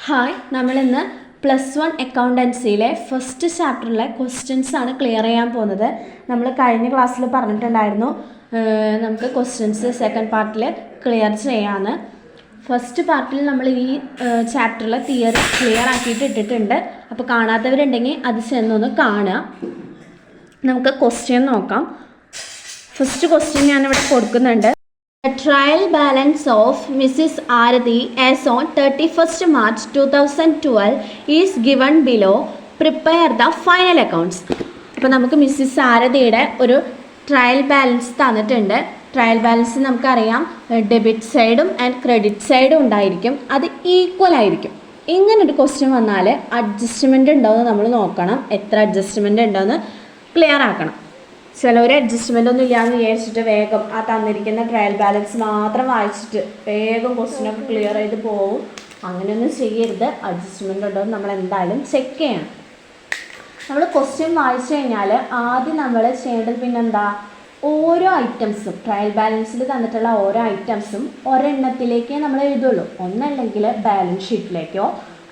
Hi, നമ്മളിന്ന് +1 അക്കൗണ്ടൻസിയിലെ first ചാപ്റ്ററിലെ questions ആണ് clear ചെയ്യാൻ പോകുന്നത്. നമ്മൾ കഴിഞ്ഞ ക്ലാസ്സിൽ പറഞ്ഞിട്ടുണ്ടായിരുന്നു നമുക്ക് ക്വസ്റ്റ്യൻസ് സെക്കൻഡ് പാർട്ടിൽ ക്ലിയർ ചെയ്യാമെന്ന്. ഫസ്റ്റ് പാർട്ടിൽ നമ്മൾ ഈ ചാപ്റ്ററിലെ തിയറി ക്ലിയർ ആക്കിയിട്ട് ഇട്ടിട്ടുണ്ട്. അപ്പോൾ കാണാത്തവരുണ്ടെങ്കിൽ അത് ചെന്നൊന്ന് കാണുക. നമുക്ക് ക്വസ്റ്റ്യൻ നോക്കാം. ഫസ്റ്റ് ക്വസ്റ്റ്യൻ ഞാനിവിടെ കൊടുക്കുന്നുണ്ട്. The trial balance of Mrs. Arathi as on 31st March 2012 is given below. Prepare the final accounts. അപ്പോൾ നമുക്ക് മിസ്സിസ് ആരതിയുടെ ഒരു ട്രയൽ ബാലൻസ് തന്നിട്ടുണ്ട്. ട്രയൽ ബാലൻസ് നമുക്കറിയാം ഡെബിറ്റ് സൈഡും ആൻഡ് ക്രെഡിറ്റ് സൈഡും ഉണ്ടായിരിക്കും. അത് ഈക്വൽ ആയിരിക്കും. ഇങ്ങനൊരു ക്വസ്റ്റ്യൻ വന്നാൽ അഡ്ജസ്റ്റ്മെൻറ്റ് ഉണ്ടോയെന്ന് നമ്മൾ നോക്കണം. എത്ര അഡ്ജസ്റ്റ്മെൻറ്റ് ഉണ്ടോയെന്ന് ക്ലിയർ ആക്കണം. ചിലവർ അഡ്ജസ്റ്റ്മെൻ്റ് ഒന്നും ഇല്ലയെന്ന് വിചാരിച്ചിട്ട് വേഗം ആ തന്നിരിക്കുന്ന ട്രയൽ ബാലൻസ് മാത്രം വായിച്ചിട്ട് വേഗം ക്വസ്റ്റ്യനൊക്കെ ക്ലിയർ ചെയ്ത് പോവും. അങ്ങനെയൊന്നും ചെയ്യരുത്. അഡ്ജസ്റ്റ്മെൻ്റ് ഉണ്ടോ എന്ന് നമ്മൾ എന്തായാലും ചെക്ക് ചെയ്യണം. നമ്മൾ ക്വസ്റ്റ്യൻ വായിച്ചു കഴിഞ്ഞാൽ ആദ്യം നമ്മൾ ചെയ്യേണ്ടത് പിന്നെന്താ, ഓരോ ഐറ്റംസും ട്രയൽ ബാലൻസിൽ തന്നിട്ടുള്ള ഓരോ ഐറ്റംസും ഒരെണ്ണത്തിലേക്കേ നമ്മൾ എഴുതുള്ളൂ. ഒന്നല്ലെങ്കിൽ ബാലൻസ് ഷീറ്റിലേക്കോ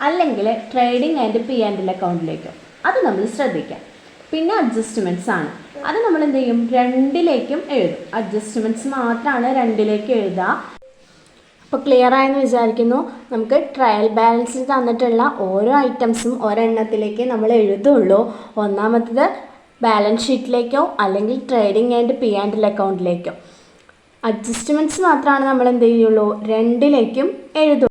അല്ലെങ്കിൽ ട്രേഡിംഗ് ആൻഡ് P&L അക്കൗണ്ടിലേക്കോ. അത് നമ്മൾ ശ്രദ്ധിക്കാം. പിന്നെ അഡ്ജസ്റ്റ്മെൻറ്റ്സ് ആണ്. അത് നമ്മൾ എന്ത് ചെയ്യും, രണ്ടിലേക്കും എഴുതും. അഡ്ജസ്റ്റ്മെൻറ്റ്സ് മാത്രമാണ് രണ്ടിലേക്ക് എഴുതുക. അപ്പോൾ ക്ലിയർ ആയെന്ന് വിചാരിക്കുന്നു. നമുക്ക് ട്രയൽ ബാലൻസിൽ തന്നിട്ടുള്ള ഓരോ ഐറ്റംസും ഒരെണ്ണത്തിലേക്ക് നമ്മൾ എഴുതുള്ളൂ. ഒന്നാമത്തത് ബാലൻസ് ഷീറ്റിലേക്കോ അല്ലെങ്കിൽ ട്രേഡിംഗ് ആൻഡ് P&L അക്കൗണ്ടിലേക്കോ. അഡ്ജസ്റ്റ്മെൻറ്റ്സ് മാത്രമാണ് നമ്മൾ എന്ത് ചെയ്യുള്ളൂ, രണ്ടിലേക്കും എഴുതുള്ളൂ.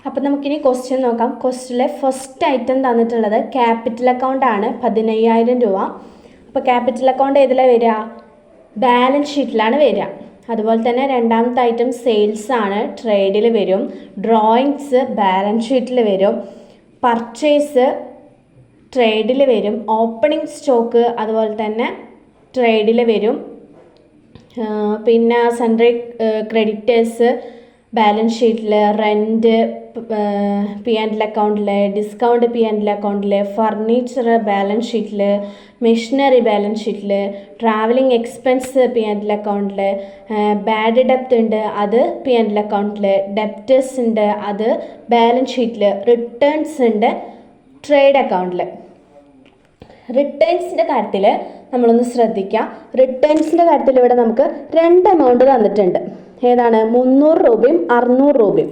അപ്പോൾ നമുക്കിനി ക്വസ്റ്റ്യൻ നോക്കാം. ക്വസ്റ്റ്യനിലെ ഫസ്റ്റ് ഐറ്റം തന്നിട്ടുള്ളത് ക്യാപിറ്റൽ അക്കൗണ്ട് ആണ്, 15,000 രൂപ. അപ്പോൾ ക്യാപിറ്റൽ അക്കൗണ്ട് ഏതിലാണ് വരിക, ബാലൻസ് ഷീറ്റിലാണ് വരിക. അതുപോലെ തന്നെ രണ്ടാമത്തെ ഐറ്റം സെയിൽസ് ആണ്, ട്രേഡിൽ വരും. ഡ്രോയിങ്സ് ബാലൻസ് ഷീറ്റിൽ വരും. പർച്ചേസ് ട്രേഡിൽ വരും. ഓപ്പണിംഗ് സ്റ്റോക്ക് അതുപോലെ തന്നെ ട്രേഡിൽ വരും. പിന്നെ സൺഡ്രി ക്രെഡിറ്റേഴ്സ് ബാലൻസ് ഷീറ്റിൽ, റെൻറ്റ് P&L അക്കൗണ്ടിൽ, ഡിസ്കൗണ്ട് P&L അക്കൗണ്ടിൽ, ഫർണിച്ചർ ബാലൻസ് ഷീറ്റിൽ, മെഷീനറി ബാലൻസ് ഷീറ്റിൽ, ട്രാവലിംഗ് എക്സ്പെൻസ് P&L അക്കൗണ്ടിൽ, ബാഡ് ഡെപ്റ്റ് ഉണ്ട് അത് P&L അക്കൗണ്ടിൽ, ഡെപ്റ്റേഴ്സ് ഉണ്ട് അത് ബാലൻസ് ഷീറ്റിൽ, റിട്ടേൺസ് ഉണ്ട് ട്രേഡ് അക്കൗണ്ടിൽ. റിട്ടേൺസിൻ്റെ കാര്യത്തിൽ നമ്മളൊന്ന് ശ്രദ്ധിക്കുക. റിട്ടേൺസിൻ്റെ കാര്യത്തിൽ ഇവിടെ നമുക്ക് രണ്ട് എമൗണ്ട് തന്നിട്ടുണ്ട്. ഏതാണ്, 300 രൂപയും 600 രൂപയും.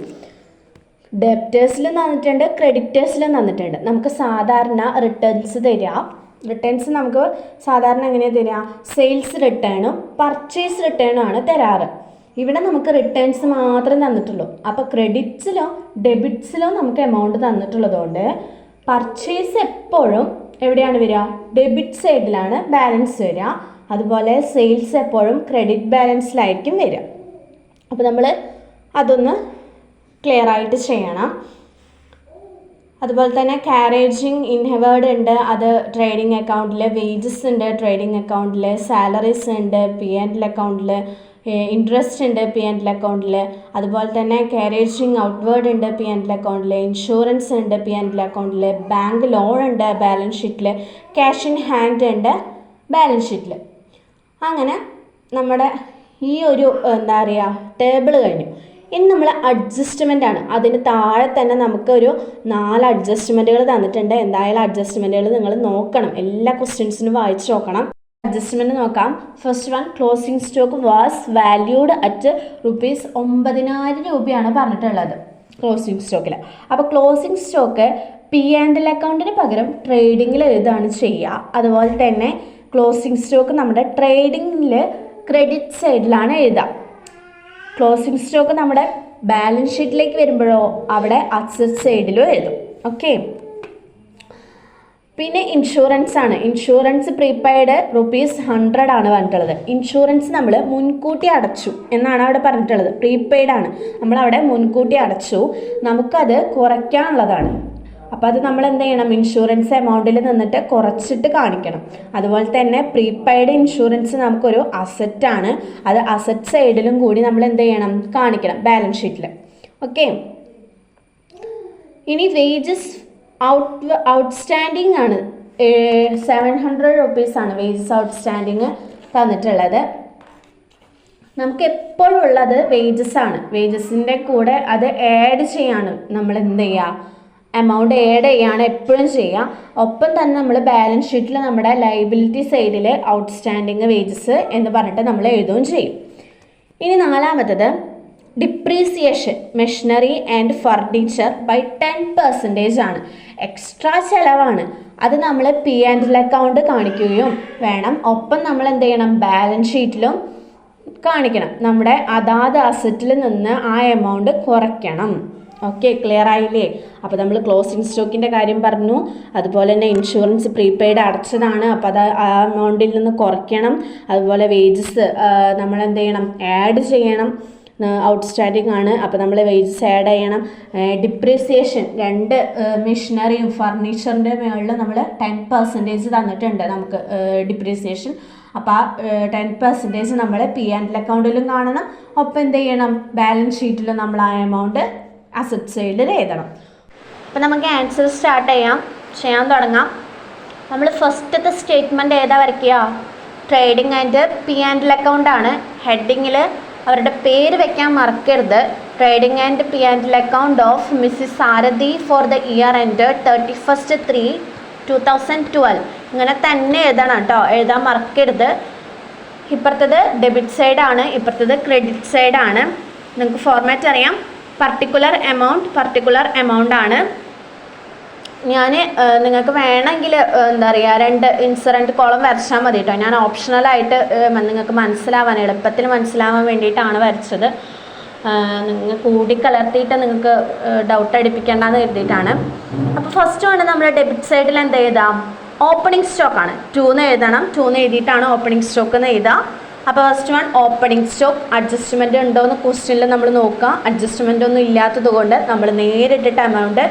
ഡെപ്റ്റേഴ്സിലും തന്നിട്ടുണ്ട്, ക്രെഡിറ്റേഴ്സിലും തന്നിട്ടുണ്ട്. നമുക്ക് സാധാരണ റിട്ടേൺസ് തരിക. റിട്ടേൺസ് നമുക്ക് സാധാരണ എങ്ങനെയാണ് തരിക, സെയിൽസ് റിട്ടേണും പർച്ചേസ് റിട്ടേണും ആണ് തരാറ്. ഇവിടെ നമുക്ക് റിട്ടേൺസ് മാത്രം തന്നിട്ടുള്ളൂ. അപ്പോൾ ക്രെഡിറ്റ്സിലോ ഡെബിറ്റ്സിലോ നമുക്ക് എമൗണ്ട് തന്നിട്ടുള്ളതുകൊണ്ട് പർച്ചേസ് എപ്പോഴും എവിടെയാണ് വരിക, ഡെബിറ്റ് സൈഡിലാണ് ബാലൻസ് വരിക. അതുപോലെ സെയിൽസ് എപ്പോഴും ക്രെഡിറ്റ് ബാലൻസിലായിരിക്കും വരിക. അപ്പോൾ നമ്മൾ അതൊന്ന് ക്ലിയർ ആയിട്ട് ചെയ്യണം. അതുപോലെ തന്നെ കാരേജിങ് ഇൻഹവേർഡ് ഉണ്ട് അത് ട്രേഡിംഗ് അക്കൗണ്ടിൽ, വേജസ് ഉണ്ട് ട്രേഡിംഗ് അക്കൗണ്ടിൽ, സാലറീസ് ഉണ്ട് P&L അക്കൗണ്ടിൽ, ഇൻട്രസ്റ്റ് ഉണ്ട് P&L അക്കൗണ്ടിൽ. അതുപോലെ തന്നെ കാരേജിങ് ഔട്ട്വേർഡ് ഉണ്ട് P&L അക്കൗണ്ടിൽ, ഇൻഷുറൻസ് ഉണ്ട് P&L അക്കൗണ്ടിൽ, ബാങ്ക് ലോൺ ഉണ്ട് ബാലൻസ് ഷീറ്റിൽ, ക്യാഷ് ഇൻ ഹാൻഡ് ഉണ്ട് ബാലൻസ് ഷീറ്റിൽ. അങ്ങനെ നമ്മുടെ ഈ ഒരു എന്താ പറയുക ടേബിൾ കഴിഞ്ഞു. ഇനി നമ്മൾ അഡ്ജസ്റ്റ്മെൻ്റ് ആണ്. അതിന് താഴെ തന്നെ നമുക്കൊരു 4 അഡ്ജസ്റ്റ്മെൻറ്റുകൾ തന്നിട്ടുണ്ട്. എന്തായാലും അഡ്ജസ്റ്റ്മെൻറ്റുകൾ നിങ്ങൾ നോക്കണം, എല്ലാ ക്വസ്റ്റ്യൻസിനും വായിച്ച് നോക്കണം. അഡ്ജസ്റ്റ്മെൻറ്റ് നോക്കാം. First one, closing stock was valued at ₹9,000 രൂപയാണ് പറഞ്ഞിട്ടുള്ളത് ക്ലോസിംഗ് സ്റ്റോക്കിൽ. അപ്പോൾ ക്ലോസിംഗ് സ്റ്റോക്ക് P&L അക്കൗണ്ടിന് പകരം ട്രേഡിങ്ങിൽ എഴുതാണ് ചെയ്യുക. അതുപോലെ തന്നെ ക്ലോസിംഗ് സ്റ്റോക്ക് നമ്മുടെ ട്രേഡിങ്ങിൽ ക്രെഡിറ്റ് സൈഡിലാണ് എഴുതുക. ക്ലോസിംഗ് സ്റ്റോക്ക് നമ്മുടെ ബാലൻസ് ഷീറ്റിലേക്ക് വരുമ്പോഴോ അവിടെ അസറ്റ് സൈഡിലും എഴുതും. ഓക്കെ. പിന്നെ ഇൻഷുറൻസ് ആണ്. ഇൻഷുറൻസ് പ്രീപെയ്ഡ് ₹100 ആണ് പറഞ്ഞിട്ടുള്ളത്. ഇൻഷുറൻസ് നമ്മൾ മുൻകൂട്ടി അടച്ചു എന്നാണ് അവിടെ പറഞ്ഞിട്ടുള്ളത്. പ്രീപെയ്ഡ് ആണ്, നമ്മളവിടെ മുൻകൂട്ടി അടച്ചു. നമുക്കത് കുറയ്ക്കാനുള്ളതാണ്. അപ്പോൾ അത് നമ്മൾ എന്ത് ചെയ്യണം, ഇൻഷുറൻസ് എമൗണ്ടിൽ നിന്നിട്ട് കുറച്ചിട്ട് കാണിക്കണം. അതുപോലെ തന്നെ പ്രീപെയ്ഡ് ഇൻഷുറൻസ് നമുക്കൊരു അസറ്റാണ്. അത് അസറ്റ് സൈഡിലും കൂടി നമ്മൾ എന്ത് ചെയ്യണം, കാണിക്കണം ബാലൻസ് ഷീറ്റിൽ. ഓക്കെ. ഇനി ഔട്ട്സ്റ്റാൻഡിങ് ആണ്. 700 rupees ആണ് വേജസ് ഔട്ട്സ്റ്റാൻഡിങ് തന്നിട്ടുള്ളത്. നമുക്ക് എപ്പോഴും ഉള്ളത് വേജസ് ആണ്. വേജസിൻ്റെ കൂടെ അത് ആഡ് ചെയ്യാണ് നമ്മൾ എന്ത് ചെയ്യുക, എമൗണ്ട് ആഡ് ചെയ്യാണ് എപ്പോഴും ചെയ്യുക. ഒപ്പം തന്നെ നമ്മൾ ബാലൻസ് ഷീറ്റിൽ നമ്മുടെ ലയബിലിറ്റി സൈഡിൽ ഔട്ട്സ്റ്റാൻഡിങ് വേജസ് എന്ന് പറഞ്ഞിട്ട് നമ്മൾ എഴുതുകയും ചെയ്യും. ഇനി നാലാമത്തത് depreciation machinery and furniture by 10% ആണ്. എക്സ്ട്രാ ചിലവാണ്. അത് നമ്മൾ P&L അക്കൗണ്ട് കാണിക്കുകയും വേണം. ഒപ്പം നമ്മൾ എന്ത് ചെയ്യണം, ബാലൻസ് ഷീറ്റിലും കാണിക്കണം. നമ്മുടെ അതാത് അസറ്റിൽ നിന്ന് ആ എമൗണ്ട് കുറയ്ക്കണം. ഓക്കെ, ക്ലിയർ ആയില്ലേ? അപ്പോൾ നമ്മൾ ക്ലോസിംഗ് സ്റ്റോക്കിൻ്റെ കാര്യം പറഞ്ഞു. അതുപോലെ തന്നെ ഇൻഷുറൻസ് പ്രീപെയ്ഡ് അടച്ചതാണ്, അപ്പോൾ അത് ആ എമൗണ്ടിൽ നിന്ന് കുറയ്ക്കണം. അതുപോലെ വേജസ് നമ്മൾ എന്ത് ചെയ്യണം, ആഡ് ചെയ്യണം. ഔട്ട്സ്റ്റാൻഡിങ് ആണ്, അപ്പോൾ നമ്മൾ വേജസ് ആഡ് ചെയ്യണം. ഡിപ്രീസിയേഷൻ 2 മെഷീനറിയും ഫർണിച്ചറിൻ്റെ മുകളിൽ നമ്മൾ 10% തന്നിട്ടുണ്ട് നമുക്ക് ഡിപ്രീസിയേഷൻ. അപ്പോൾ ആ 10% നമ്മൾ P&L അക്കൗണ്ടിലും കാണണം. ഒപ്പം എന്ത് ചെയ്യണം, ബാലൻസ് ഷീറ്റിലും നമ്മൾ ആ എമൗണ്ട് അസറ്റ് സൈഡിൽ എഴുതണം. അപ്പോൾ നമുക്ക് ആൻസർ ചെയ്യാൻ തുടങ്ങാം. നമ്മൾ ഫസ്റ്റത്തെ സ്റ്റേറ്റ്മെൻറ്റ് ഏതാ വരയ്ക്കുക, ട്രേഡിംഗ് ആൻഡ് P&L അക്കൗണ്ടാണ്. ഹെഡിങ്ങിൽ അവരുടെ പേര് വെക്കാൻ മറക്കരുത്. Trading and P&L account of Mrs Sarathi for the year end 31/3/2012 ഇങ്ങനെ തന്നെ എഴുതണം കേട്ടോ, എഴുതാൻ മറക്കരുത്. ഇപ്പുറത്തത് ഡെബിറ്റ് സൈഡാണ്, ഇപ്പുറത്തത് ക്രെഡിറ്റ് സൈഡാണ്. നിങ്ങൾക്ക് ഫോർമാറ്റ് അറിയാം. പർട്ടിക്കുലർ എമൗണ്ട് ആണ്. ഞാൻ നിങ്ങൾക്ക് വേണമെങ്കിൽ എന്താ പറയുക 2 ഇൻസിഡൻറ്റ് കോളം വരച്ചാൽ മതി കേട്ടോ. ഞാൻ ഓപ്ഷണലായിട്ട് നിങ്ങൾക്ക് എളുപ്പത്തിൽ മനസ്സിലാവാൻ വേണ്ടിയിട്ടാണ് വരച്ചത്. നിങ്ങൾ കൂടിക്കലർത്തിയിട്ട് നിങ്ങൾക്ക് ഡൗട്ട് അടിപ്പിക്കേണ്ടെന്ന് കരുതിയിട്ടാണ്. അപ്പോൾ ഫസ്റ്റ് വേണം നമ്മൾ ഡെബിറ്റ് സൈഡിൽ എന്ത് എഴുതാം, ഓപ്പണിംഗ് സ്റ്റോക്കാണ്. 2 എഴുതണം. 2 എഴുതിയിട്ടാണ് ഓപ്പണിംഗ് സ്റ്റോക്ക് എന്ന് എഴുതാം. അപ്പോൾ first one opening stock. Adjustment ഉണ്ടോ എന്ന് ക്വസ്റ്റ്യനിൽ നമ്മൾ നോക്കുക. അഡ്ജസ്റ്റ്മെൻ്റ് ഒന്നും ഇല്ലാത്തത് കൊണ്ട് നമ്മൾ നേരിട്ടിട്ട് എമൗണ്ട്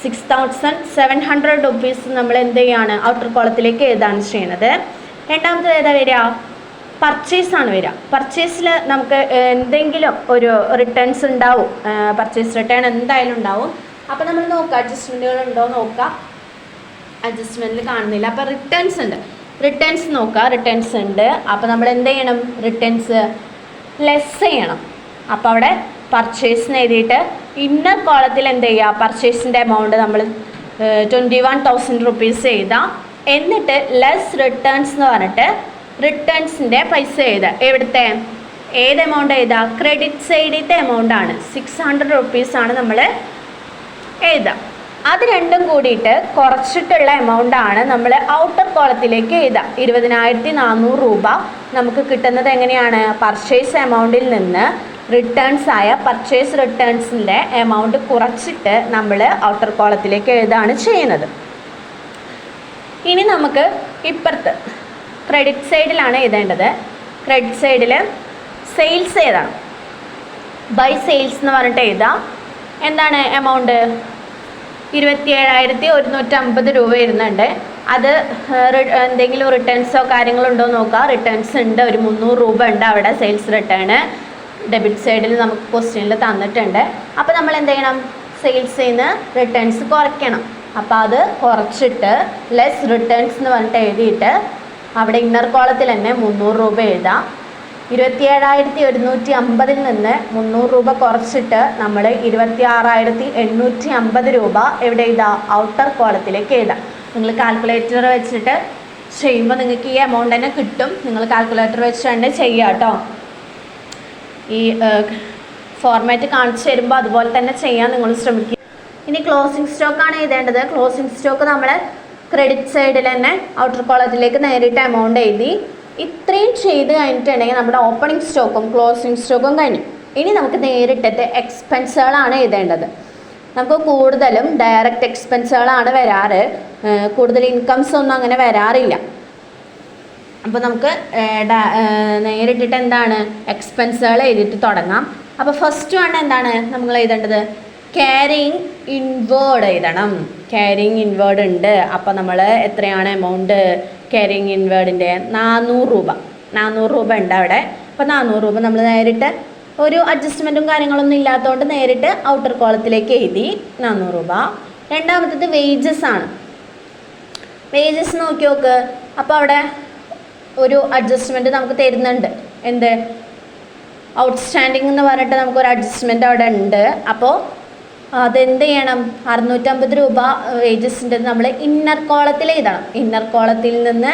6,700 rupees നമ്മൾ എന്ത് ചെയ്യാണ്, ഔട്ടർ കോളത്തിലേക്ക് എഴുതാണ് ചെയ്യുന്നത്. രണ്ടാമത്തേത് ഏതാ വരിക, പർച്ചേസ് ആണ് വരിക. പർച്ചേസിൽ നമുക്ക് എന്തെങ്കിലും ഒരു റിട്ടേൺസ് ഉണ്ടാവും, പർച്ചേസ് റിട്ടേൺ എന്തായാലും ഉണ്ടാവും. അപ്പോൾ നമ്മൾ നോക്കുക അഡ്ജസ്റ്റ്മെൻറ്റുകൾ ഉണ്ടോ നോക്കുക. അഡ്ജസ്റ്റ്മെൻറ്റിൽ കാണുന്നില്ല. അപ്പോൾ റിട്ടേൺസ് നോക്കുക. റിട്ടേൺസ് ഉണ്ട്. അപ്പോൾ നമ്മൾ എന്ത് ചെയ്യണം, റിട്ടേൺസ് ലെസ് ചെയ്യണം. അപ്പോൾ അവിടെ പർച്ചേസിന് എഴുതിയിട്ട് ഇന്നർ കോളത്തിൽ എന്ത് ചെയ്യുക, പർച്ചേസിൻ്റെ എമൗണ്ട് നമ്മൾ 21,000 rupees എഴുതാം. എന്നിട്ട് ലെസ് റിട്ടേൺസ് എന്ന് പറഞ്ഞിട്ട് റിട്ടേൺസിൻ്റെ പൈസ എഴുതുക. എവിടുത്തെ ഏത് എമൗണ്ട് എഴുതുക, ക്രെഡിറ്റ് സൈഡിലത്തെ എമൗണ്ട് ആണ്. 600 rupees ആണ് നമ്മൾ എഴുതുക. അത് രണ്ടും കൂടിയിട്ട് കുറച്ചിട്ടുള്ള എമൗണ്ട് ആണ് നമ്മൾ ഔട്ടർ കോളത്തിലേക്ക് എഴുതുക. 20,400 രൂപ നമുക്ക് കിട്ടുന്നത് എങ്ങനെയാണ്, പർച്ചേസ് എമൗണ്ടിൽ നിന്ന് റിട്ടേൺസ് ആയ പർച്ചേസ് റിട്ടേൺസിൻ്റെ എമൗണ്ട് കുറച്ചിട്ട് നമ്മൾ ഔട്ടർ കോളത്തിലേക്ക് എഴുതാണ് ചെയ്യുന്നത്. ഇനി നമുക്ക് ഇപ്പുറത്ത് ക്രെഡിറ്റ് സൈഡിലാണ് എഴുതേണ്ടത്. ക്രെഡിറ്റ് സൈഡിൽ സെയിൽസ് എഴുതണം. ബൈ സെയിൽസ് എന്ന് പറഞ്ഞിട്ട് എഴുതാം. എന്താണ് എമൗണ്ട്, 27,150 രൂപ വരുന്നുണ്ട്. അത് എന്തെങ്കിലും റിട്ടേൺസോ കാര്യങ്ങളോ ഉണ്ടോ നോക്കുക. റിട്ടേൺസ് ഉണ്ട്, ഒരു 300 രൂപ ഉണ്ട് അവിടെ സെയിൽസ് റിട്ടേൺ. ഡെബിറ്റ് സൈഡിൽ നമുക്ക് ക്വസ്റ്റ്യനിൽ തന്നിട്ടുണ്ട്. അപ്പോൾ നമ്മൾ എന്ത് ചെയ്യണം, സെയിൽസിൽ നിന്ന് റിട്ടേൺസ് കുറയ്ക്കണം. അപ്പോൾ അത് കുറച്ചിട്ട് ലെസ് റിട്ടേൺസ് എന്ന് പറഞ്ഞിട്ട് എഴുതിയിട്ട് അവിടെ ഇന്നർ കോളത്തിൽ തന്നെ 300 രൂപ എഴുതാം. 27,150 നിന്ന് 300 രൂപ കുറച്ചിട്ട് നമ്മൾ 26,850 രൂപ എവിടെ എഴുതാം, ഔട്ടർ കോളത്തിലേക്ക് എഴുതാം. നിങ്ങൾ കാൽക്കുലേറ്റർ വെച്ചിട്ട് ചെയ്യുമ്പോൾ നിങ്ങൾക്ക് ഈ എമൗണ്ട് തന്നെ കിട്ടും. നിങ്ങൾ കാൽക്കുലേറ്റർ വെച്ച് തന്നെ ചെയ്യുക കേട്ടോ. ഈ ഫോർമാറ്റ് കാണിച്ചു തരുമ്പോൾ അതുപോലെ തന്നെ ചെയ്യാൻ നിങ്ങൾ ശ്രമിക്കുക. ഇനി ക്ലോസിംഗ് സ്റ്റോക്കാണ് എഴുതേണ്ടത്. ക്ലോസിംഗ് സ്റ്റോക്ക് നമ്മൾ ക്രെഡിറ്റ് സൈഡിൽ തന്നെ ഔട്ടർ കോളത്തിലേക്ക് നേരിട്ട് എമൗണ്ട് എഴുതി. ഇത്രയും ചെയ്ത് കഴിഞ്ഞിട്ടുണ്ടെങ്കിൽ നമ്മുടെ ഓപ്പണിംഗ് സ്റ്റോക്കും ക്ലോസിംഗ് സ്റ്റോക്കും കഴിഞ്ഞു. ഇനി നമുക്ക് നേരിട്ടിട്ട് എക്സ്പെൻസുകളാണ് എഴുതേണ്ടത്. നമുക്ക് കൂടുതലും ഡയറക്റ്റ് എക്സ്പെൻസുകളാണ് വരാറ്, കൂടുതൽ ഇൻകംസ് ഒന്നും അങ്ങനെ വരാറില്ല. അപ്പോൾ നമുക്ക് നേരിട്ടിട്ട് എന്താണ് എക്സ്പെൻസുകൾ എഴുതിയിട്ട് തുടങ്ങാം. അപ്പോൾ ഫസ്റ്റ് വൺ എന്താണ് നമ്മൾ എഴുതേണ്ടത്, ക്യാരിയിങ് ഇൻവേർഡ് എഴുതണം. ക്യാരിയിങ് ഇൻവേർഡ് ഉണ്ട്. അപ്പോൾ നമ്മൾ എത്രയാണ് എമൗണ്ട് ക്യാരിയിങ് ഇൻവേർഡിൻ്റെ 400 രൂപ. 400 രൂപ ഉണ്ട് അവിടെ. അപ്പോൾ 400 രൂപ നമ്മൾ നേരിട്ട് ഒരു അഡ്ജസ്റ്റ്മെൻറ്റും കാര്യങ്ങളൊന്നും ഇല്ലാത്തതുകൊണ്ട് നേരിട്ട് ഔട്ടർ കോളത്തിലേക്ക് എഴുതി 400 രൂപ. രണ്ടാമത്തത് വേജസ് ആണ്. വേജസ് നോക്കി നോക്ക്. അപ്പോൾ അവിടെ ഒരു അഡ്ജസ്റ്റ്മെൻറ്റ് നമുക്ക് തരുന്നുണ്ട്. എന്ത്, ഔട്ട്സ്റ്റാൻഡിങ് എന്ന് പറഞ്ഞിട്ട് നമുക്കൊരു അഡ്ജസ്റ്റ്മെൻറ്റ് അവിടെ ഉണ്ട്. അപ്പോൾ അതെന്ത് ചെയ്യണം, 650 രൂപ വേജസിൻ്റെ നമ്മൾ ഇന്നർ കോളത്തിൽ എഴുതണം. ഇന്നർ കോളത്തിൽ നിന്ന്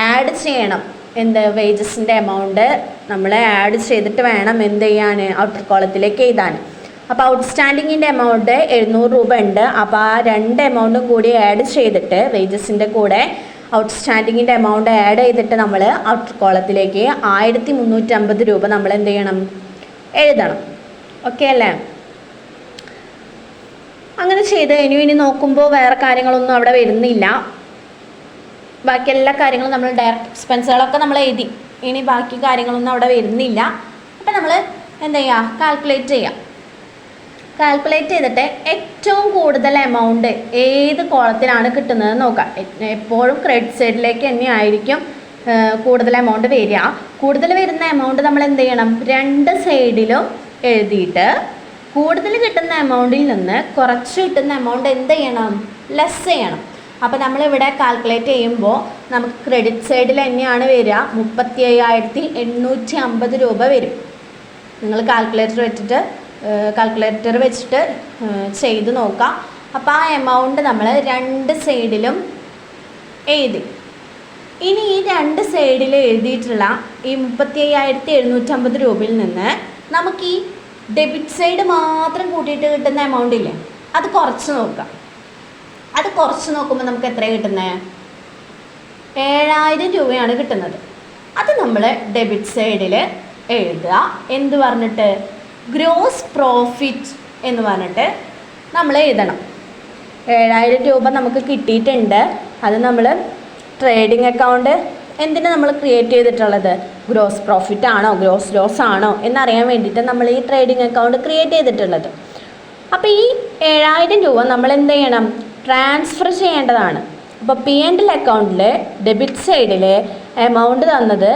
ആഡ് ചെയ്യണം എന്ത് വേജസിൻ്റെ എമൗണ്ട് നമ്മൾ ആഡ് ചെയ്തിട്ട് വേണം എന്ത് ചെയ്യാൻ ഔട്ടർ കോളത്തിലേക്ക് എഴുതാൻ. അപ്പോൾ ഔട്ട്സ്റ്റാൻഡിങ്ങിൻ്റെ എമൗണ്ട് 700 രൂപ ഉണ്ട്. അപ്പോൾ ആ 2 എമൗണ്ടും കൂടി ആഡ് ചെയ്തിട്ട് വേജസിൻ്റെ കൂടെ ഔട്ട്സ്റ്റാൻഡിങ്ങിൻ്റെ എമൗണ്ട് ആഡ് ചെയ്തിട്ട് നമ്മൾ ഔട്ടർ കോളത്തിലേക്ക് 1350 രൂപ നമ്മൾ എന്ത് ചെയ്യണം, എഴുതണം. ഓക്കെ അല്ലേ? അങ്ങനെ ചെയ്ത് ഇനി നോക്കുമ്പോൾ വേറെ കാര്യങ്ങളൊന്നും അവിടെ വരുന്നില്ല. ബാക്കി എല്ലാ കാര്യങ്ങളും നമ്മൾ ഡയറക്റ്റ് എക്സ്പെൻസുകളൊക്കെ നമ്മൾ എഴുതി. ഇനി ബാക്കി കാര്യങ്ങളൊന്നും അവിടെ വരുന്നില്ല. അപ്പം നമ്മൾ എന്താ ചെയ്യുക, കാൽക്കുലേറ്റ് ചെയ്യാം. കാൽക്കുലേറ്റ് ചെയ്തിട്ട് ഏറ്റവും കൂടുതൽ എമൗണ്ട് ഏത് കോളത്തിലാണ് കിട്ടുന്നത് നോക്കാം. എപ്പോഴും ക്രെഡിറ്റ് സൈഡിലേക്ക് തന്നെ ആയിരിക്കും കൂടുതൽ എമൗണ്ട് വരിക. കൂടുതൽ വരുന്ന എമൗണ്ട് നമ്മൾ എന്ത് ചെയ്യണം, 2 സൈഡിലും എഴുതിയിട്ട് കൂടുതൽ കിട്ടുന്ന എമൗണ്ടിൽ നിന്ന് കുറച്ച് കിട്ടുന്ന എമൗണ്ട് എന്ത് ചെയ്യണം, ലെസ് ചെയ്യണം. അപ്പോൾ നമ്മളിവിടെ കാൽക്കുലേറ്റ് ചെയ്യുമ്പോൾ നമുക്ക് ക്രെഡിറ്റ് സൈഡിൽ തന്നെയാണ് വരിക, 35,850 രൂപ വരും. നിങ്ങൾ കാൽക്കുലേറ്റർ വെച്ചിട്ട് ചെയ്ത് നോക്കാം. അപ്പോൾ ആ എമൗണ്ട് നമ്മൾ 2 സൈഡിലും എഴുതി. ഇനി ഈ 2 സൈഡിൽ എഴുതിയിട്ടുള്ള ഈ 35,750 രൂപയിൽ നിന്ന് നമുക്ക് ഈ ഡെബിറ്റ് സൈഡ് മാത്രം കൂട്ടിയിട്ട് കിട്ടുന്ന എമൗണ്ട് ഇല്ലേ, അത് കുറച്ച് നോക്കാം. അത് കുറച്ച് നോക്കുമ്പോൾ നമുക്ക് എത്ര കിട്ടുന്നത്, 7,000 രൂപയാണ് കിട്ടുന്നത്. അത് നമ്മൾ ഡെബിറ്റ് സൈഡിൽ എഴുതുക. എന്ത് പറഞ്ഞിട്ട്, ഗ്രോസ് പ്രോഫിറ്റ് എന്ന് പറഞ്ഞിട്ട് നമ്മൾ എഴുതണം. 7,000 രൂപ നമുക്ക് കിട്ടിയിട്ടുണ്ട്. അത് നമ്മൾ ട്രേഡിംഗ് അക്കൗണ്ട് എന്തിനാ നമ്മൾ ക്രിയേറ്റ് ചെയ്തിട്ടുള്ളത്, ഗ്രോസ് പ്രോഫിറ്റ് ആണോ ഗ്രോസ് ലോസ് ആണോ എന്നറിയാൻ വേണ്ടിയിട്ട് നമ്മൾ ഈ ട്രേഡിംഗ് അക്കൗണ്ട് ക്രിയേറ്റ് ചെയ്തിട്ടുള്ളത്. അപ്പോൾ ഈ 7,000 രൂപ നമ്മൾ എന്ത് ചെയ്യണം, ട്രാൻസ്ഫർ ചെയ്യേണ്ടതാണ്. അപ്പോൾ P&L അക്കൗണ്ടിൽ ഡെബിറ്റ് സൈഡിൽ എമൗണ്ട് തന്നത്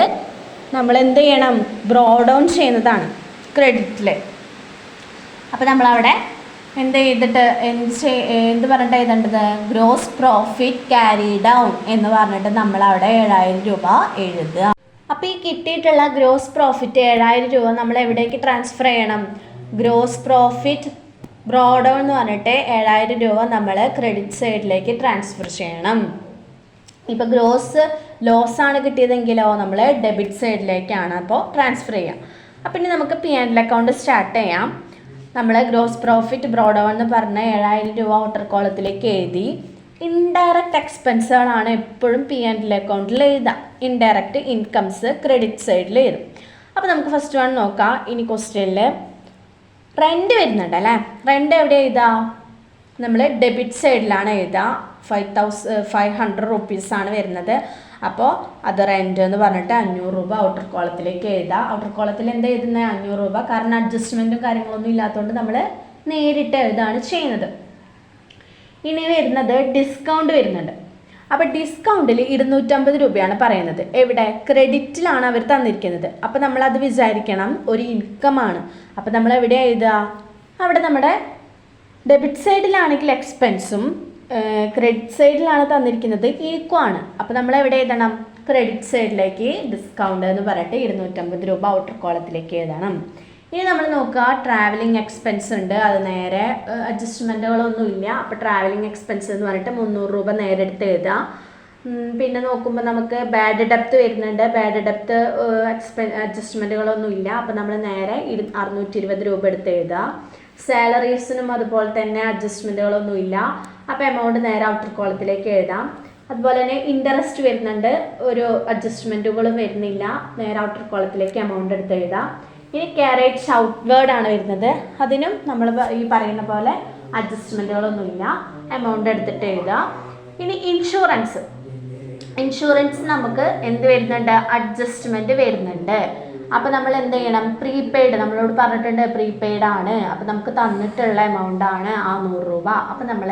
നമ്മൾ എന്ത് ചെയ്യണം, ബ്രോ ഡൗൺ ചെയ്യുന്നതാണ് ക്രെഡിറ്റിൽ. അപ്പോൾ നമ്മളവിടെ എന്ത് ചെയ്തിട്ട് എന്ത് പറഞ്ഞിട്ട് എഴുതേണ്ടത്, ഗ്രോസ് പ്രോഫിറ്റ് ക്യാരി ഡൗൺ എന്ന് പറഞ്ഞിട്ട് നമ്മളവിടെ 7,000 രൂപ എഴുതുക. അപ്പോൾ ഈ കിട്ടിയിട്ടുള്ള ഗ്രോസ് പ്രോഫിറ്റ് 7,000 രൂപ നമ്മൾ എവിടേക്ക് ട്രാൻസ്ഫർ ചെയ്യണം, ഗ്രോസ് പ്രോഫിറ്റ് ബ്രോ ഡൗൺ എന്ന് പറഞ്ഞിട്ട് 7,000 രൂപ നമ്മൾ ക്രെഡിറ്റ് സൈഡിലേക്ക് ട്രാൻസ്ഫർ ചെയ്യണം. ഇപ്പോൾ ഗ്രോസ് ലോസ് ആണ് കിട്ടിയതെങ്കിലോ നമ്മൾ ഡെബിറ്റ് സൈഡിലേക്കാണ് അപ്പോൾ ട്രാൻസ്ഫർ ചെയ്യാം. അപ്പം ഇനി നമുക്ക് P&L അക്കൗണ്ട് സ്റ്റാർട്ട് ചെയ്യാം. നമ്മൾ ഗ്രോസ് പ്രോഫിറ്റ് ബ്രോ ഡൗൺ എന്ന് പറഞ്ഞ 7,000 രൂപ ഔട്ടർ കോളത്തിലേക്ക് എഴുതി. ഇൻഡയറക്റ്റ് എക്സ്പെൻസുകളാണ് എപ്പോഴും P&L അക്കൗണ്ടിൽ എഴുതുക. ഇൻഡയറക്റ്റ് ഇൻകംസ് ക്രെഡിറ്റ് സൈഡിൽ എഴുതും. അപ്പോൾ നമുക്ക് ഫസ്റ്റ് വൺ നോക്കാം. ഇനി ക്വസ്റ്റ്യനിൽ റെൻറ്റ് വരുന്നുണ്ട് അല്ലേ. റെൻറ്റ് എവിടെ എഴുതുക, നമ്മൾ ഡെബിറ്റ് സൈഡിലാണ് എഴുതുക. 500 റുപ്പീസാണ് വരുന്നത്. അപ്പോൾ അത് റെൻറ്റ് എന്ന് പറഞ്ഞിട്ട് 500 രൂപ ഔട്ടർ കോളത്തിലേക്ക് എഴുതുക. ഔട്ടർ കോളത്തിൽ എന്താ എഴുതുന്നത്, 500 രൂപ. കാരണം അഡ്ജസ്റ്റ്മെൻറ്റും കാര്യങ്ങളൊന്നും ഇല്ലാത്തതുകൊണ്ട് നമ്മൾ നേരിട്ട് എഴുതാണ് ചെയ്യുന്നത്. ഇനി വരുന്നത് ഡിസ്കൗണ്ട് വരുന്നുണ്ട്. അപ്പോൾ ഡിസ്കൗണ്ടിൽ 250 രൂപയാണ് പറയുന്നത്. എവിടെ, ക്രെഡിറ്റിലാണ് അവർ തന്നിരിക്കുന്നത്. അപ്പോൾ നമ്മളത് വിചാരിക്കണം ഒരു ഇൻകമാണ്. അപ്പോൾ നമ്മൾ എവിടെ എഴുതുക, അവിടെ നമ്മുടെ ഡെബിറ്റ് സൈഡിലാണെങ്കിൽ എക്സ്പെൻസും ക്രെഡിറ്റ് സൈഡിലാണ് തന്നിരിക്കുന്നത് ഈക്വമാണ്. അപ്പോൾ നമ്മൾ എവിടെ എഴുതണം, ക്രെഡിറ്റ് സൈഡിലേക്ക് ഡിസ്കൗണ്ട് എന്ന് പറഞ്ഞിട്ട് 250 രൂപ ഔട്ടർ കോളത്തിലേക്ക് എഴുതണം. ഇനി നമ്മൾ നോക്കുക, ട്രാവലിംഗ് എക്സ്പെൻസ് ഉണ്ട്. അത് നേരെ അഡ്ജസ്റ്റ്മെൻറ്റുകളൊന്നും ഇല്ല. അപ്പോൾ ട്രാവലിംഗ് എക്സ്പെൻസ് എന്ന് പറഞ്ഞിട്ട് 300 രൂപ നേരെ എടുത്ത് എഴുതുക. പിന്നെ നോക്കുമ്പോൾ നമുക്ക് ബാഡ് ഡെപ്റ്റ് വരുന്നുണ്ട്. ബാഡ് ഡെപ്റ്റ് അഡ്ജസ്റ്റ്മെൻറ്റുകളൊന്നും ഇല്ല. അപ്പോൾ നമ്മൾ നേരെ 620 രൂപ എടുത്ത് എഴുതുക. സാലറീസിനും അതുപോലെ തന്നെ അഡ്ജസ്റ്റ്മെൻറ്റുകളൊന്നും ഇല്ല. അപ്പോൾ എമൗണ്ട് നേരെ ഔട്ടർ കോളത്തിലേക്ക് എഴുതാം. അതുപോലെ തന്നെ ഇൻട്രസ്റ്റ് വരുന്നുണ്ട്, ഒരു അഡ്ജസ്റ്റ്മെൻറ്റുകളും വരുന്നില്ല. നേരെ ഔട്ടർ കോളത്തിലേക്ക് എമൗണ്ട് എടുത്ത് എഴുതാം. ഇനി ക്യാരേജ് ഔട്ട്വേർഡ് ആണ് വരുന്നത്. അതിനും നമ്മൾ ഈ പറയുന്ന പോലെ അഡ്ജസ്റ്റ്മെൻറ്റുകളൊന്നുമില്ല. എമൗണ്ട് എടുത്തിട്ട് എഴുതുക. ഇനി ഇൻഷുറൻസ് നമുക്ക് എന്ത് വരുന്നുണ്ട്, അഡ്ജസ്റ്റ്മെൻറ്റ് വരുന്നുണ്ട്. അപ്പോൾ നമ്മൾ എന്ത് ചെയ്യണം, പ്രീപെയ്ഡ് നമ്മളോട് പറഞ്ഞിട്ടുണ്ട് പ്രീപെയ്ഡ് ആണ്. അപ്പോൾ നമുക്ക് തന്നിട്ടുള്ള എമൗണ്ട് ആണ് ആ 100 രൂപ. അപ്പോൾ നമ്മൾ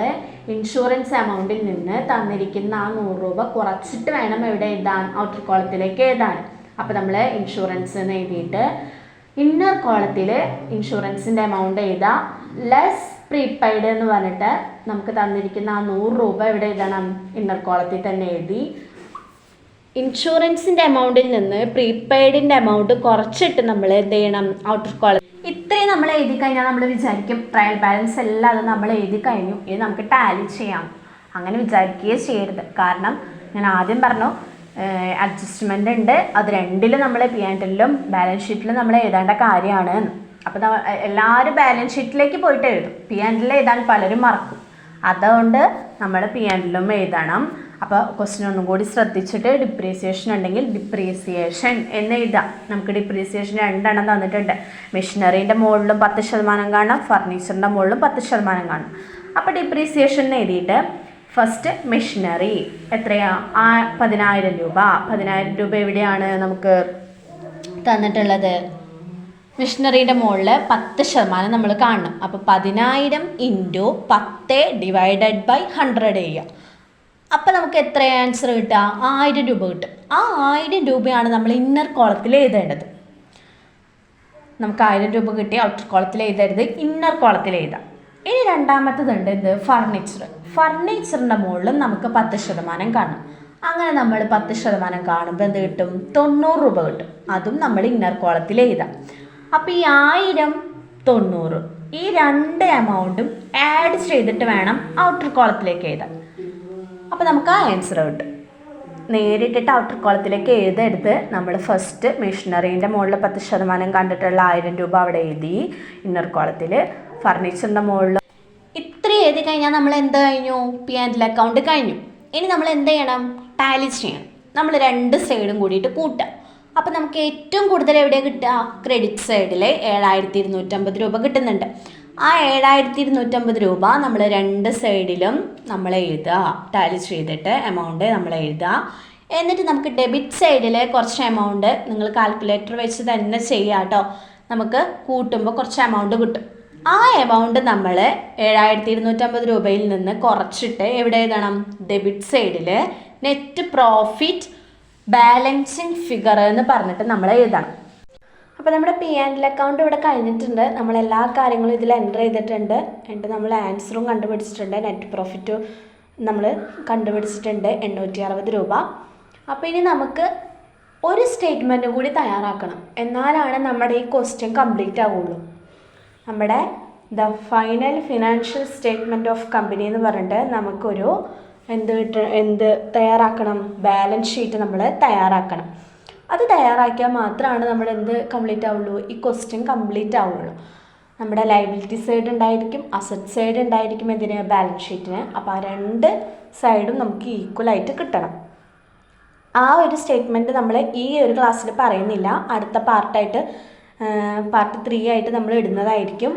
ഇൻഷുറൻസ് എമൗണ്ടിൽ നിന്ന് തന്നിരിക്കുന്ന ആ 100 രൂപ കുറച്ചിട്ട് വേണം എവിടെ എഴുതാൻ, ഔട്ടർ കോളത്തിലേക്ക് എഴുതാൻ. അപ്പോൾ നമ്മൾ ഇൻഷുറൻസ് എന്ന് എഴുതിയിട്ട് ഇന്നർ കോളത്തിൽ ഇൻഷുറൻസിൻ്റെ എമൗണ്ട് എഴുതാം. ലെസ് പ്രീപെയ്ഡ് എന്ന് പറഞ്ഞിട്ട് നമുക്ക് തന്നിരിക്കുന്ന ആ 100 രൂപ ഇവിടെ എഴുതണം, ഇന്നർ കോളത്തിൽ തന്നെ എഴുതി. ഇൻഷുറൻസിൻ്റെ എമൗണ്ടിൽ നിന്ന് പ്രീപെയ്ഡിൻ്റെ എമൗണ്ട് കുറച്ചിട്ട് നമ്മൾ എന്ത് ചെയ്യണം, ഔട്ടർ കോളം. ഇത്രയും നമ്മൾ എഴുതി കഴിഞ്ഞാൽ നമ്മൾ വിചാരിക്കും ട്രയൽ ബാലൻസ് എല്ലാം അത് നമ്മൾ എഴുതി കഴിഞ്ഞു, ഇത് നമുക്ക് ടാലി ചെയ്യാം. അങ്ങനെ വിചാരിക്കുകയേ ചെയ്യരുത്. കാരണം ഞാൻ ആദ്യം പറഞ്ഞു അഡ്ജസ്റ്റ്മെൻ്റ് ഉണ്ട്, അത് രണ്ടിലും നമ്മൾ P&L-ലും ബാലൻസ് ഷീറ്റിലും നമ്മൾ എഴുതേണ്ട കാര്യമാണ്. അപ്പോൾ എല്ലാവരും ബാലൻസ് ഷീറ്റിലേക്ക് പോയിട്ട് എഴുതും, P&L എഴുതാൻ പലരും മറക്കും. അതുകൊണ്ട് നമ്മൾ P&L-ലും എഴുതണം. അപ്പോൾ ക്വസ്റ്റ്യൻ ഒന്നും കൂടി ശ്രദ്ധിച്ചിട്ട് ഡിപ്രീസിയേഷൻ ഉണ്ടെങ്കിൽ ഡിപ്രീസിയേഷൻ എന്ന് എഴുതാം. നമുക്ക് ഡിപ്രീസിയേഷൻ 2 എണ്ണം തന്നിട്ടുണ്ട്. മെഷീനറീൻ്റെ മുകളിലും 10% കാണാം, ഫർണിച്ചറിൻ്റെ മുകളിലും 10% കാണും. അപ്പോൾ ഡിപ്രീസിയേഷൻ എഴുതിയിട്ട് ഫസ്റ്റ് മെഷീനറി എത്രയാ, 10,000 രൂപ. 10,000 രൂപ എവിടെയാണ് നമുക്ക് തന്നിട്ടുള്ളത്? മെഷീനറിയുടെ മുകളിൽ 10% നമ്മൾ കാണണം. അപ്പോൾ 10,000 × 10 ഡിവൈഡഡ് ബൈ 100 ചെയ്യുക. അപ്പോൾ നമുക്ക് എത്ര ആൻസർ കിട്ടുക? 1000 രൂപ കിട്ടും. ആ 1000 രൂപയാണ് നമ്മൾ ഇന്നർ കോളത്തിൽ എഴുതേണ്ടത്. നമുക്ക് 1000 രൂപ കിട്ടി, ഔട്ടർ കോളത്തിൽ എഴുതരുത്, ഇന്നർ കോളത്തിൽ എഴുതാം. ഇനി രണ്ടാമത്തതുണ്ട് എന്ത്, ഫർണിച്ചർ. ഫർണിച്ചറിൻ്റെ മുകളിലും നമുക്ക് 10% കാണും. അങ്ങനെ നമ്മൾ 10% കാണുമ്പോൾ എന്ത് കിട്ടും? 90 രൂപ കിട്ടും. അതും നമ്മൾ ഇന്നർ കോളത്തിൽ എഴുതാം. അപ്പോൾ ഈ 1000, 90 ഈ 2 എമൗണ്ടും ആഡ് ചെയ്തിട്ട് വേണം ഔട്ടർ കോളത്തിലേക്ക് എഴുതാൻ. അപ്പോൾ നമുക്ക് ആ ആൻസർ കിട്ടും. നേരിട്ടിട്ട് ഔട്ടർ കോളത്തിലേക്ക് എഴുതെടുത്ത് നമ്മൾ ഫസ്റ്റ് മെഷീനറീൻ്റെ മുകളിൽ 10% കണ്ടിട്ടുള്ള 1000 രൂപ അവിടെ എഴുതി ഇന്നർ കോളത്തിൽ. ഫർണിച്ചറിൻ്റെ മുകളിൽ ഇത്രയും എഴുതി കഴിഞ്ഞാൽ നമ്മൾ എന്ത് കഴിഞ്ഞു? P&L അക്കൗണ്ട് കഴിഞ്ഞു. ഇനി നമ്മൾ എന്ത് ചെയ്യണം? ടാലി ചെയ്യണം. നമ്മൾ 2 സൈഡും കൂടിയിട്ട് കൂട്ടുക. അപ്പോൾ നമുക്ക് ഏറ്റവും കൂടുതൽ എവിടെയാണ് കിട്ടുക? ക്രെഡിറ്റ് സൈഡിൽ 7,250 രൂപ കിട്ടുന്നുണ്ട്. ആ 7,250 രൂപ നമ്മൾ 2 സൈഡിലും നമ്മൾ എഴുതുക, ടാലി ചെയ്തിട്ട് എമൗണ്ട് നമ്മൾ എഴുതുക. എന്നിട്ട് നമുക്ക് ഡെബിറ്റ് സൈഡിൽ കുറച്ച് എമൗണ്ട് നിങ്ങൾ കാൽക്കുലേറ്റർ വെച്ച് തന്നെ ചെയ്യുക കേട്ടോ. നമുക്ക് കൂട്ടുമ്പോൾ കുറച്ച് എമൗണ്ട് കിട്ടും. ആ എമൗണ്ട് നമ്മൾ 7,250 രൂപയിൽ നിന്ന് കുറച്ചിട്ട് എവിടെ എഴുതണം? ഡെബിറ്റ് സൈഡിൽ നെറ്റ് പ്രോഫിറ്റ് ബാലൻസിങ് ഫിഗർ എന്ന് പറഞ്ഞിട്ട് നമ്മൾ എഴുതണം. അപ്പോൾ നമ്മുടെ P&L അക്കൗണ്ട് ഇവിടെ കഴിഞ്ഞിട്ടുണ്ട്. നമ്മൾ എല്ലാ കാര്യങ്ങളും ഇതിൽ എൻ്റർ ചെയ്തിട്ടുണ്ട്. എന്നിട്ട് നമ്മൾ ആൻസറും കണ്ടുപിടിച്ചിട്ടുണ്ട്. നെറ്റ് പ്രോഫിറ്റ് നമ്മൾ കണ്ടുപിടിച്ചിട്ടുണ്ട് 860 രൂപ. അപ്പോൾ ഇനി നമുക്ക് ഒരു സ്റ്റേറ്റ്മെൻറ്റ് കൂടി തയ്യാറാക്കണം. എന്നാലാണ് നമ്മുടെ ഈ ക്വസ്റ്റ്യൻ കംപ്ലീറ്റ് ആവുള്ളൂ. നമ്മുടെ the final financial statement of company എന്ന് പറഞ്ഞിട്ട് നമുക്കൊരു എന്ത് തയ്യാറാക്കണം? ബാലൻസ് ഷീറ്റ് നമ്മൾ തയ്യാറാക്കണം. അത് തയ്യാറാക്കിയാൽ മാത്രമാണ് നമ്മൾ എന്ത് കംപ്ലീറ്റ് ആവുള്ളൂ? ഈ ക്വസ്റ്റ്യൻ കംപ്ലീറ്റ് ആവുള്ളൂ. നമ്മുടെ ലയബിലിറ്റി സൈഡ് ഉണ്ടായിരിക്കും, അസറ്റ് സൈഡ് ഉണ്ടായിരിക്കും, എന്തിന്? ബാലൻസ് ഷീറ്റിന്. അപ്പോൾ ആ 2 സൈഡും നമുക്ക് ഈക്വലായിട്ട് കിട്ടണം. ആ ഒരു സ്റ്റേറ്റ്മെൻറ്റ് നമ്മൾ ഈ ഒരു ക്ലാസ്സിൽ പറയുന്നില്ല. അടുത്ത പാർട്ട് 3 ആയിട്ട് നമ്മൾ ഇടുന്നതായിരിക്കും.